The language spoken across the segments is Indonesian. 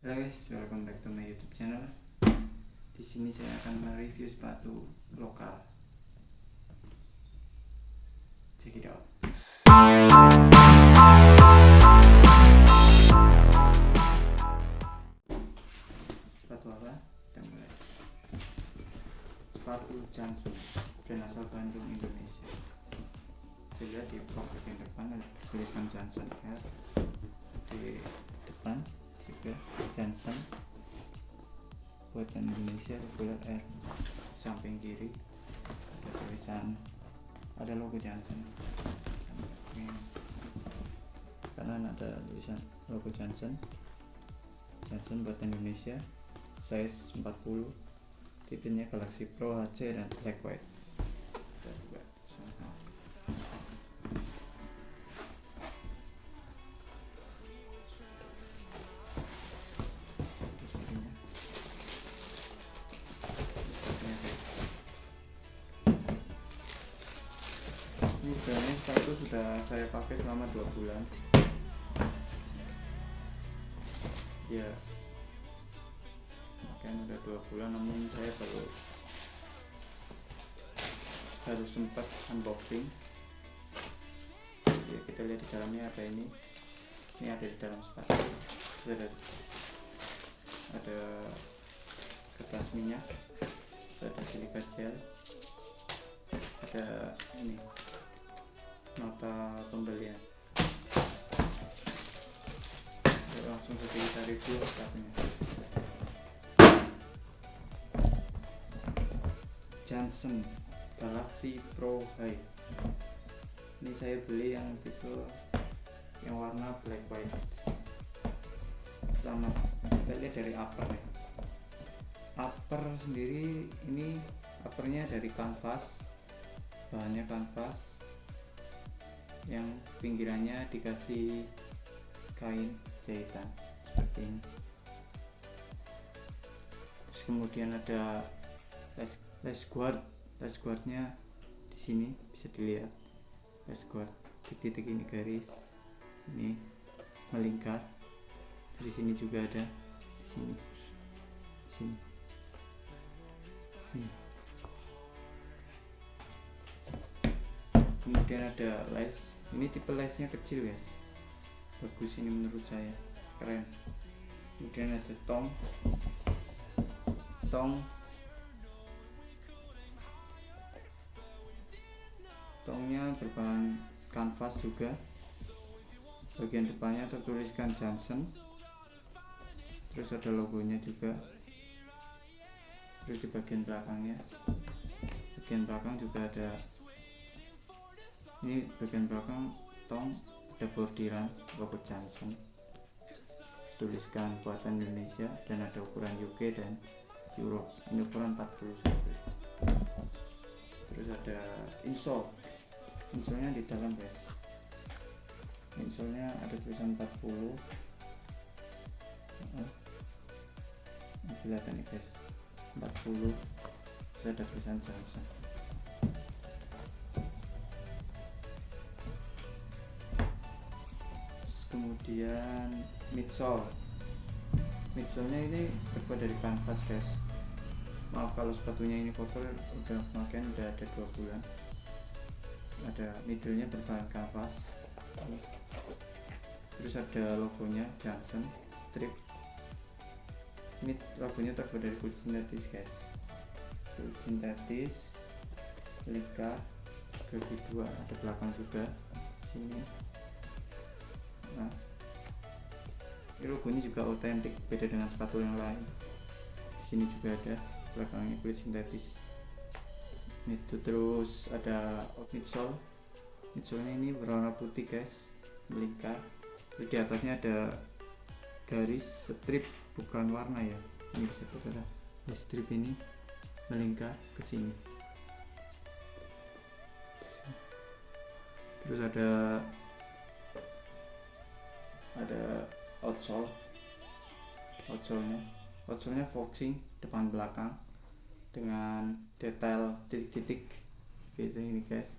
Halo guys, welcome back to my YouTube channel. Di sini saya akan mereview sepatu lokal. Check it out. Sepatu apa? Kita mulai. Sepatu Johnson, brand asal Bandung, Indonesia. Saya lihat di box bagian depan ada tulisan Johnson ya. Di depan juga Johnson buatan Indonesia, regular R. Samping kiri ada tulisan, ada logo Johnson. Kanan ada tulisan logo Johnson buatan Indonesia, size 40, tipenya Galaxy Pro HC dan black white. Ini sebenarnya sepatu sudah saya pakai selama 2 bulan ya, kan udah 2 bulan, namun saya baru sempat unboxing ya. Kita lihat di dalamnya apa ini ada di dalam sepatu, ada kertas minyak, ada silika gel, ada ini nota pembelian. Langsung saja kita review sepatunya. Johnson Galaxy Pro High. Ini saya beli yang tipe yang warna black white. Sama kita lihat dari upper ya. Upper sendiri ini uppernya dari kanvas, bahannya kanvas, yang pinggirannya dikasih kain jahitan seperti ini. Terus kemudian ada lace guardnya di sini bisa dilihat, lace guard titik-titik ini garis ini melingkar. Di sini juga ada, di sini. Kemudian ada lace, ini tipe lace nya kecil guys, bagus ini menurut saya, keren. Kemudian ada tongnya berbahan kanvas juga. Bagian depannya tertuliskan Johnson, terus ada logonya juga. Terus di bagian belakang juga ada, ini bagian belakang tong ada bordiran logo Johnson, tuliskan buatan Indonesia, dan ada ukuran UK dan Euro. Ini ukuran 40 cm. Terus ada insolnya di dalam guys. Insolnya ada tulisan 40. Kelihatan nih guys, 40. Terus ada tulisan Johnson. Kemudian midsole-nya ini terbuat dari kanvas guys. Maaf kalau sepatunya ini kotor, udah pakaian udah ada 2 bulan. Ada middle-nya berbahan kanvas, terus ada logonya Johnson strip. Ini logonya terbuat dari kulit sintetis guys, kulit sintetis lika bagi 2, ada belakang juga sini. Nah, ini logonya juga otentik, beda dengan sepatu yang lain. Di sini juga ada belakangnya kulit sintetis. Itu terus ada midsole-nya ini berwarna putih guys, melingkar. Terus di atasnya ada garis strip, bukan warna ya. Ini bisa terlihat strip ini melingkar ke sini. Terus ada outsole-nya foxing depan belakang dengan detail titik-titik gitu ini guys.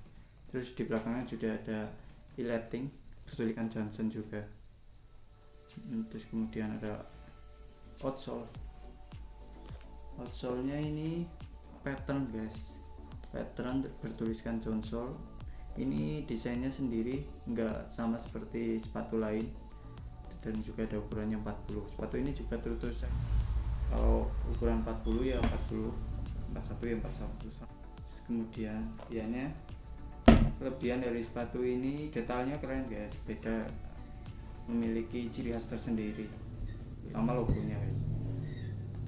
Terus di belakangnya juga ada e-lighting bertuliskan Johnson juga. Terus kemudian ada outsole. Outsole-nya ini pattern guys, pattern bertuliskan console. Ini desainnya sendiri, nggak sama seperti sepatu lain, dan juga ada ukurannya 40. Sepatu ini juga tertulis kalau ukuran 40 ya 40, 41 ya 41. Kemudian kelebihan dari sepatu ini detailnya keren guys, beda, memiliki ciri khas tersendiri sama logonya guys.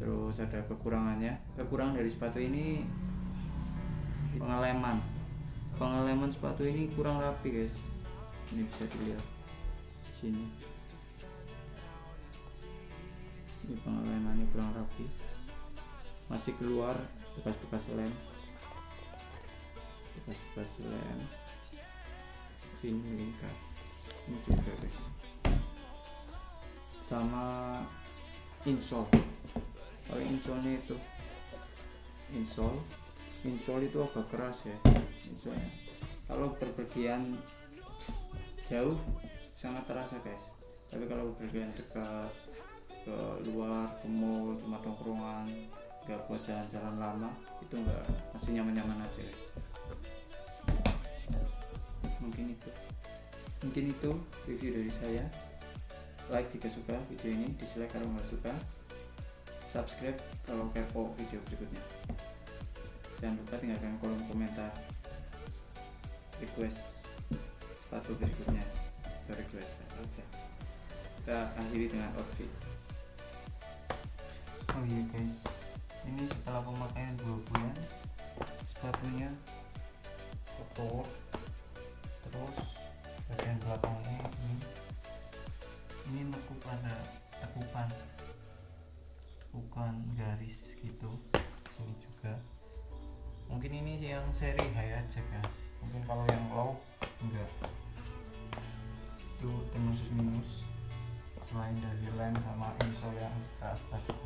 Terus ada kekurangannya, kekurangan dari sepatu ini pengeleman sepatu ini kurang rapi guys. Ini bisa dilihat sini, ini pengelemannya kurang rapi, masih keluar bekas-bekas lem sini melingkar. Ini juga guys, sama insole. Kalau insole-nya itu insole itu agak keras ya. Insole kalau berpergian jauh sangat terasa guys, tapi kalau berpergian dekat ke luar, ke mall, cuma tongkrongan, nggak buat jalan-jalan lama, itu nggak, masih nyaman-nyaman aja guys. Mungkin itu review dari saya. Like jika suka video ini, dislike kalau nggak suka, subscribe kalau kepo video berikutnya. Jangan lupa tinggalkan kolom komentar request sepatu berikutnya atau request aja. Kita akhiri dengan outfit. Oh iya guys, ini setelah pemakaian 2 bulan sepatunya kotor. Terus bagian belakangnya ini nekuk, ada tekukan garis gitu. Sini juga. Mungkin ini yang seri high aja guys. Mungkin kalau yang low enggak. Itu minus selain dari lem sama insole yang keras tadi.